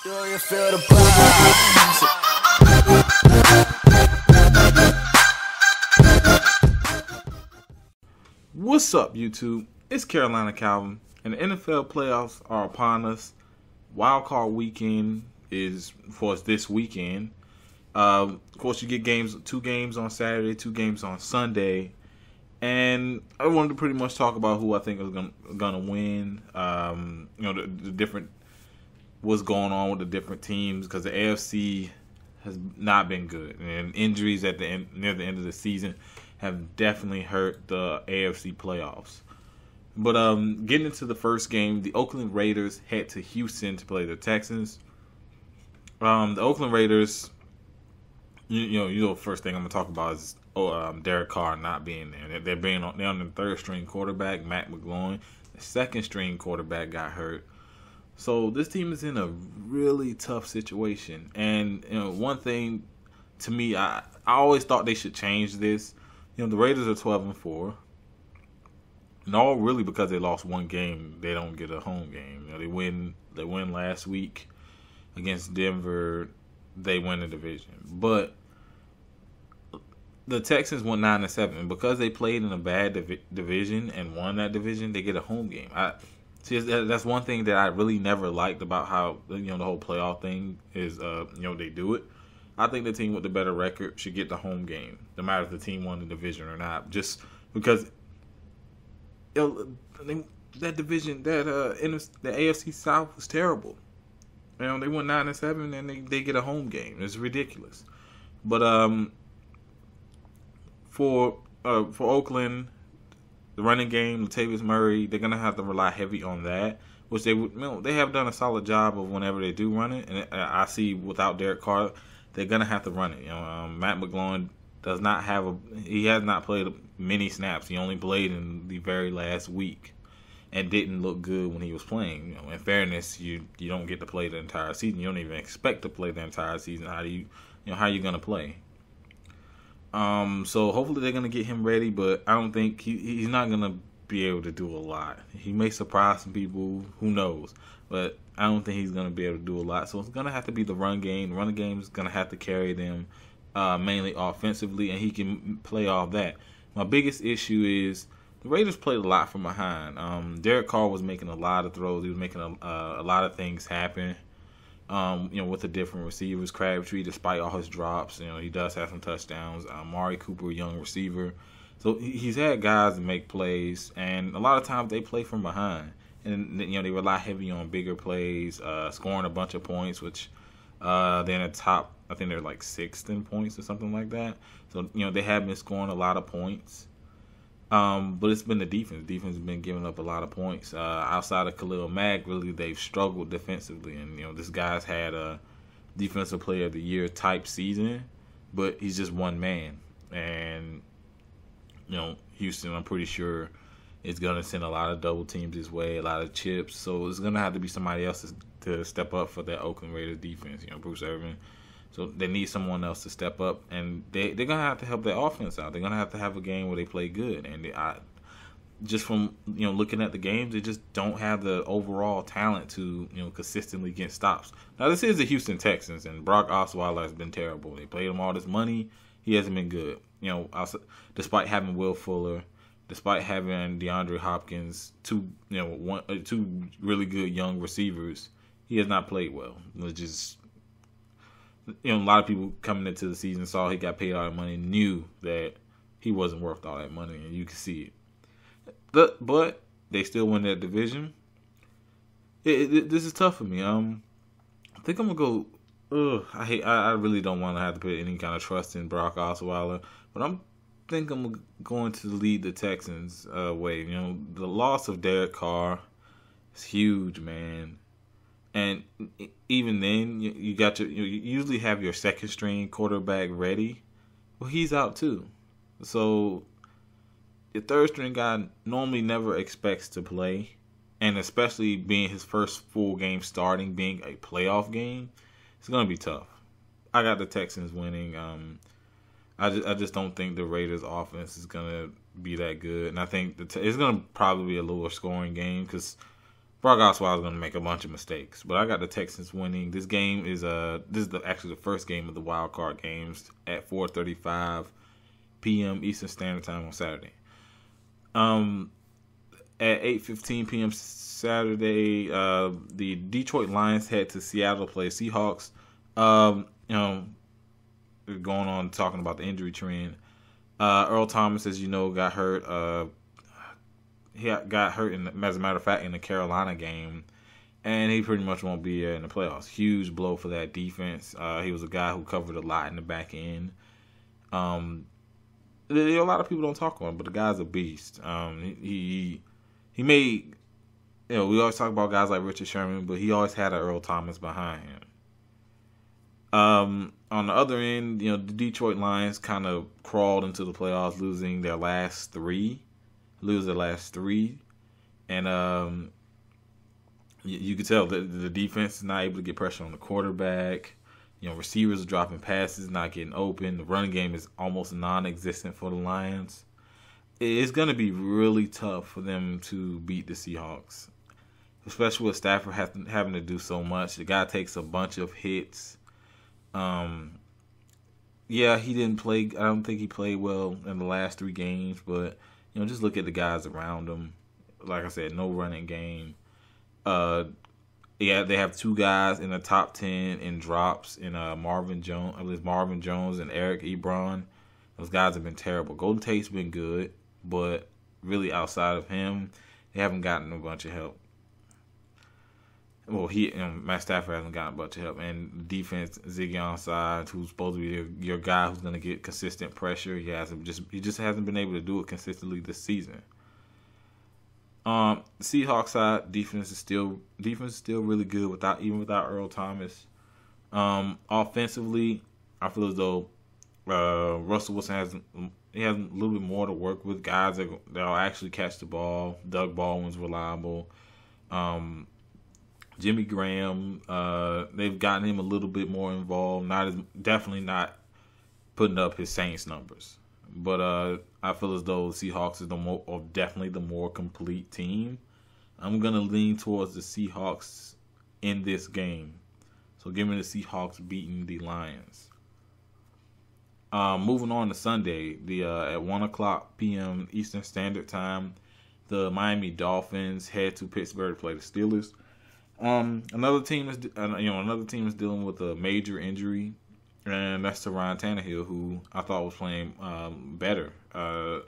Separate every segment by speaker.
Speaker 1: Do you feel the vibes?
Speaker 2: What's up, YouTube? It's Carolina Calvin, and the NFL playoffs are upon us. Wild Card Weekend is, for us, this weekend. Of course, you get two games on Saturday, 2 games on Sunday, and I wanted to pretty much talk about who I think is gonna win. The different what's going on with the different teams, because the AFC has not been good, and injuries at the end, near the end of the season, have definitely hurt the AFC playoffs. But getting into the first game, the Oakland Raiders head to Houston to play the Texans. The Oakland Raiders, the first thing I'm gonna talk about is Derek Carr not being there. They're on the third string quarterback, Matt McGloin. The second string quarterback got hurt. So this team is in a really tough situation. And one thing to me, I always thought they should change this. The Raiders are 12-4. And all really because they lost one game, they don't get a home game. They win last week against Denver. They win the division. But the Texans went 9-7, and because they played in a bad division and won that division, they get a home game. That's one thing that I really never liked about how the whole playoff thing is. They do it. I think the team with the better record should get the home game, no matter if the team won the division or not. Just because that division, the AFC South was terrible. They went 9-7 and they get a home game. It's ridiculous. But for Oakland, the running game, Latavius Murray, they're gonna have to rely heavy on that, which they have done a solid job of whenever they do run it. And I see without Derek Carr, they're gonna have to run it. Matt McGloin has not played many snaps. He only played in the very last week and didn't look good when he was playing. In fairness, you don't get to play the entire season. You don't even expect to play the entire season. How are you gonna play? So hopefully they're gonna get him ready, but I don't think he's not gonna be able to do a lot. He may surprise some people, who knows? But I don't think he's gonna be able to do a lot. So it's gonna have to be the run game. The run game is gonna have to carry them mainly offensively, and he can play off that. My biggest issue is the Raiders played a lot from behind. Derek Carr was making a lot of throws. He was making a lot of things happen. With the different receivers. Crabtree, despite all his drops, he does have some touchdowns. Amari Cooper, young receiver. So he's had guys that make plays, and a lot of times they play from behind. And, they rely heavy on bigger plays, scoring a bunch of points, which they're in the top, I think they're like 6th in points or something like that. So, they have been scoring a lot of points. But it's been the defense. The defense has been giving up a lot of points. Outside of Khalil Mack, really, they've struggled defensively. And, this guy's had a Defensive Player of the Year type season, but he's just one man. And, Houston, I'm pretty sure, is going to send a lot of double teams his way, a lot of chips. So it's going to have to be somebody else to step up for that Oakland Raiders defense, Bruce Irvin. So they need someone else to step up, and they're going to have to help their offense out. They're going to have a game where they play good. And just from looking at the games, they just don't have the overall talent to consistently get stops. Now, this is the Houston Texans, and Brock Osweiler has been terrible. They paid him all this money. He hasn't been good. Despite having Will Fuller, despite having DeAndre Hopkins, two really good young receivers, he has not played well. It's just a lot of people coming into the season saw he got paid all that money, knew that he wasn't worth all that money, and you can see it. But they still win that division. This is tough for me. I think I'm gonna go. I really don't want to have to put any kind of trust in Brock Osweiler, but I'm going to lead the Texans way. The loss of Derek Carr is huge, man. And even then, you usually have your second string quarterback ready. Well, he's out too. So your third string guy normally never expects to play, and especially being his first full game starting, being a playoff game, it's gonna be tough. I got the Texans winning. I just don't think the Raiders' offense is gonna be that good, and I think it's gonna probably be a lower scoring game because Brock Osweiler's going to make a bunch of mistakes, but I got the Texans winning. This game is actually the first game of the wild card games at 4:35 p.m. Eastern Standard Time on Saturday. At 8:15 p.m. Saturday, the Detroit Lions head to Seattle to play Seahawks. Going on talking about the injury trend. Earl Thomas, as you know, got hurt. He got hurt, as a matter of fact, in the Carolina game, and he pretty much won't be in the playoffs. Huge blow for that defense. He was a guy who covered a lot in the back end. A lot of people don't talk about him, but the guy's a beast. He made, we always talk about guys like Richard Sherman, but he always had an Earl Thomas behind him. On the other end, the Detroit Lions kind of crawled into the playoffs, losing their last three. And you could tell that the defense is not able to get pressure on the quarterback. Receivers are dropping passes, not getting open. The running game is almost non-existent for the Lions. It's going to be really tough for them to beat the Seahawks, especially with Stafford having to do so much. The guy takes a bunch of hits. He didn't play. I don't think he played well in the last 3 games, but just look at the guys around him. Like I said, no running game. They have 2 guys in the top 10 in drops in Marvin Jones. I believe Marvin Jones and Eric Ebron. Those guys have been terrible. Golden Tate's been good, but really outside of him, they haven't gotten a bunch of help. Well, Matt Stafford hasn't gotten a bunch of help, and defense, Ziggy Ansah, who's supposed to be your guy who's going to get consistent pressure, he just hasn't been able to do it consistently this season. Seahawks side defense is still really good without Earl Thomas. Offensively, I feel as though Russell Wilson has a little bit more to work with. Guys that'll actually catch the ball. Doug Baldwin's reliable. Jimmy Graham, they've gotten him a little bit more involved. Definitely not putting up his Saints numbers, but I feel as though the Seahawks are definitely the more complete team. I'm gonna lean towards the Seahawks in this game, so give me the Seahawks beating the Lions. Moving on to Sunday, at 1:00 p.m. Eastern Standard Time, the Miami Dolphins head to Pittsburgh to play the Steelers. Another team is dealing with a major injury, and that's to Ryan Tannehill, who I thought was playing better. The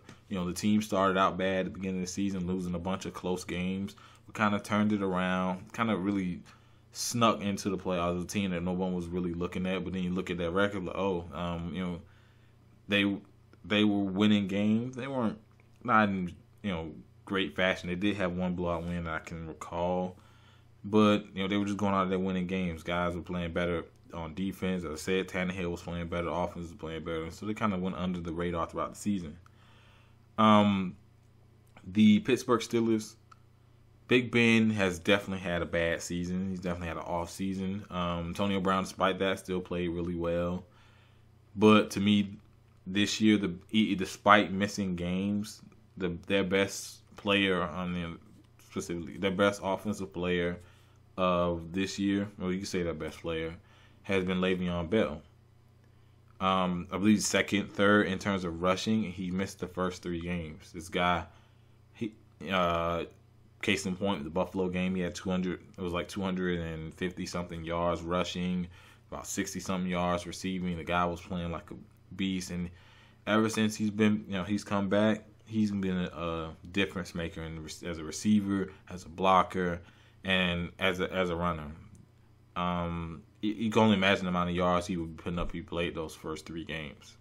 Speaker 2: team started out bad at the beginning of the season, losing a bunch of close games. We kind of turned it around, kind of really snuck into the playoffs. A team that no one was really looking at, but then you look at that record, like, they were winning games. They weren't not in great fashion. They did have one blowout win that I can recall. But, they were just going out there winning games. Guys were playing better on defense. As I said, Tannehill was playing better. Offense was playing better. So they kind of went under the radar throughout the season. The Pittsburgh Steelers, Big Ben has definitely had a bad season. He's definitely had an off season. Antonio Brown, despite that, still played really well. But to me, this year, despite missing games, their best player specifically their best offensive player of this year, or you can say their best player, has been Le'Veon Bell. I believe second, third in terms of rushing. He missed the first 3 games. This guy, case in point, the Buffalo game, he had 250 something yards rushing, about 60 something yards receiving. The guy was playing like a beast, and ever since he's come back, he's been a difference maker as a receiver, as a blocker, and as a runner. You can only imagine the amount of yards he would be putting up if he played those first 3 games.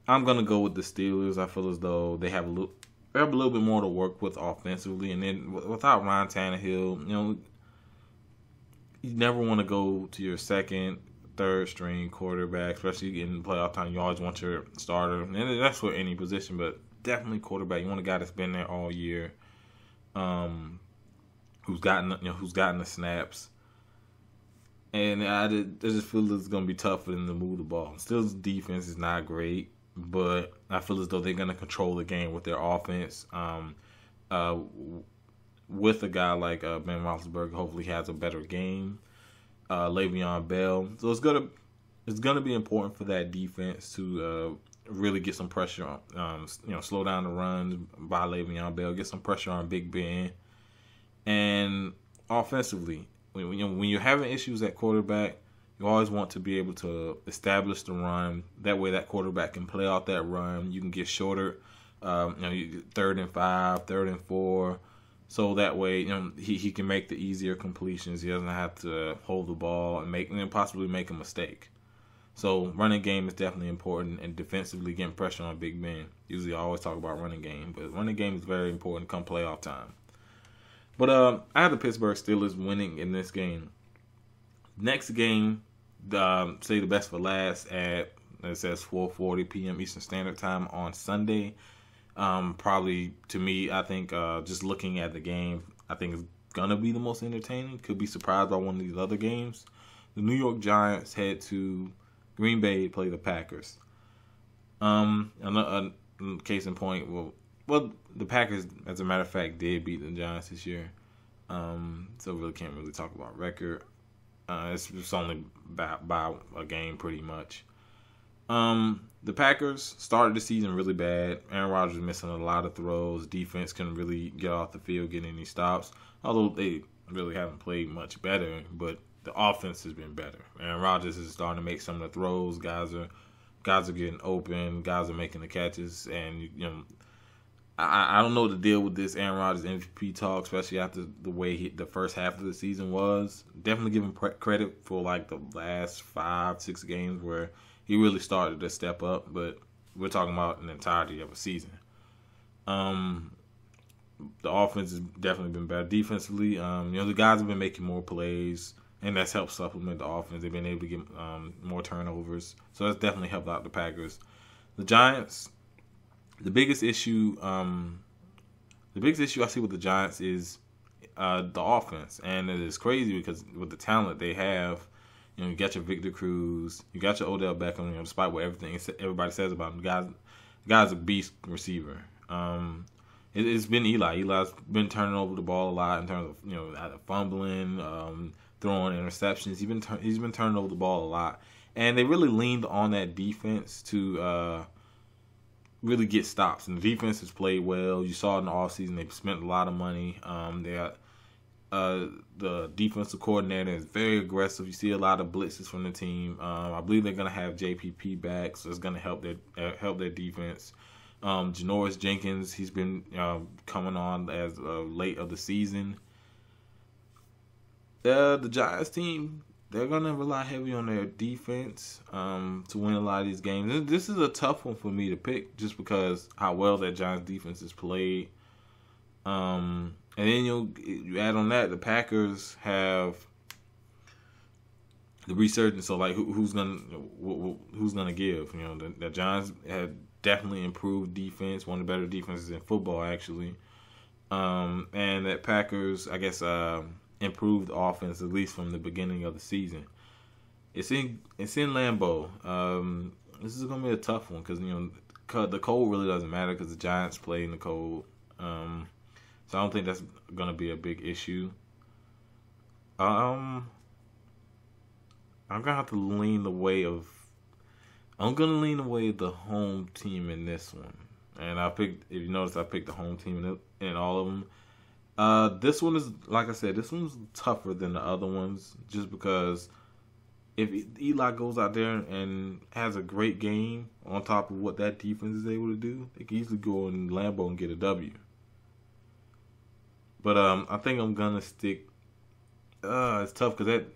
Speaker 2: I'm gonna go with the Steelers. I feel as though they have a little bit more to work with offensively, and then without Ryan Tannehill, you never want to go to your second, third string quarterback, especially in playoff time. You always want your starter, and that's for any position, but definitely quarterback. You want a guy that's been there all year, who's gotten the snaps. And I just feel it's going to be tough for them to move the ball. Still, defense is not great, but I feel as though they're going to control the game with their offense. with a guy like Ben Roethlisberger, hopefully has a better game. Le'Veon Bell, so it's gonna be important for that defense to really get some pressure on, slow down the run by Le'Veon Bell, get some pressure on Big Ben, and offensively, when you're having issues at quarterback, you always want to be able to establish the run. That way, that quarterback can play out that run. You can get shorter, 3rd and 5, 3rd and 4. So that way, he can make the easier completions. He doesn't have to hold the ball and possibly make a mistake. So running game is definitely important, and defensively getting pressure on Big Ben. Usually I always talk about running game, but running game is very important come playoff time. But I have the Pittsburgh Steelers winning in this game. Next game, say the best for last at, it says 4:40 p.m. Eastern Standard Time on Sunday. Probably, to me, I think just looking at the game, I think it's going to be the most entertaining. Could be surprised by one of these other games. The New York Giants head to Green Bay to play the Packers. Another case in point, well, the Packers, as a matter of fact, did beat the Giants this year. So really can't really talk about record. It's only by a game pretty much. The Packers started the season really bad. Aaron Rodgers was missing a lot of throws. Defense couldn't really get off the field, get any stops. Although they really haven't played much better, but the offense has been better. Aaron Rodgers is starting to make some of the throws. Guys are getting open. Guys are making the catches, and I don't know what to deal with this Aaron Rodgers MVP talk, especially after the way the first half of the season was. Definitely give him credit for like the last 5-6 games where he really started to step up, but we're talking about an entirety of a season. The offense has definitely been better defensively. The guys have been making more plays, and that's helped supplement the offense. They've been able to get more turnovers, so that's definitely helped out the Packers. The Giants, the biggest issue I see with the Giants is the offense, and it is crazy because with the talent they have. You got your Victor Cruz, you got your Odell Beckham. Despite what everybody says about him, the guy's a beast receiver. It's been Eli. Eli's been turning over the ball a lot in terms of fumbling, throwing interceptions. He's been turning over the ball a lot, and they really leaned on that defense to really get stops. And the defense has played well. You saw it in the offseason. They spent a lot of money. They got. The defensive coordinator is very aggressive. You see a lot of blitzes from the team. I believe they're going to have JPP back, so it's going to help their defense. Janoris Jenkins, he's been coming on as late of the season. The Giants team, they're going to rely heavy on their defense to win a lot of these games. This is a tough one for me to pick just because how well that Giants defense has played. And then you add on that, the Packers have the resurgence. So like, who's gonna give? The Giants had definitely improved defense, one of the better defenses in football actually. And that Packers, I guess, improved offense at least from the beginning of the season. It's in Lambeau. This is gonna be a tough one because the cold really doesn't matter because the Giants play in the cold. So I don't think that's going to be a big issue. I'm going to have to lean the way of the home team in this one. And if you notice, I picked the home team in all of them. This one is, like I said, this one's tougher than the other ones just because if Eli goes out there and has a great game on top of what that defense is able to do, they can easily go in Lambeau and get a W. But I think I'm gonna stick. It's tough because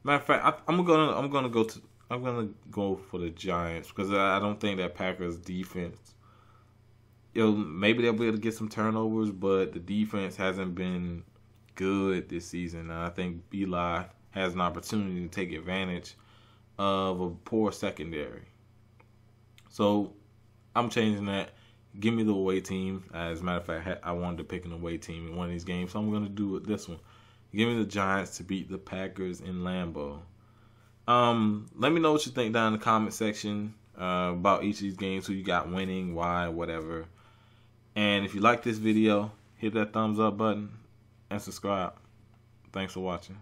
Speaker 2: matter of fact, I'm gonna go for the Giants because I don't think that Packers defense. Maybe they'll be able to get some turnovers, but the defense hasn't been good this season. And I think Eli has an opportunity to take advantage of a poor secondary. So I'm changing that. Give me the away team. As a matter of fact, I wanted to pick an away team in one of these games, so I'm going to do it this one. Give me the Giants to beat the Packers in Lambeau. Let me know what you think down in the comment section about each of these games, who you got winning, why, whatever. And if you like this video, hit that thumbs up button. and subscribe. Thanks for watching.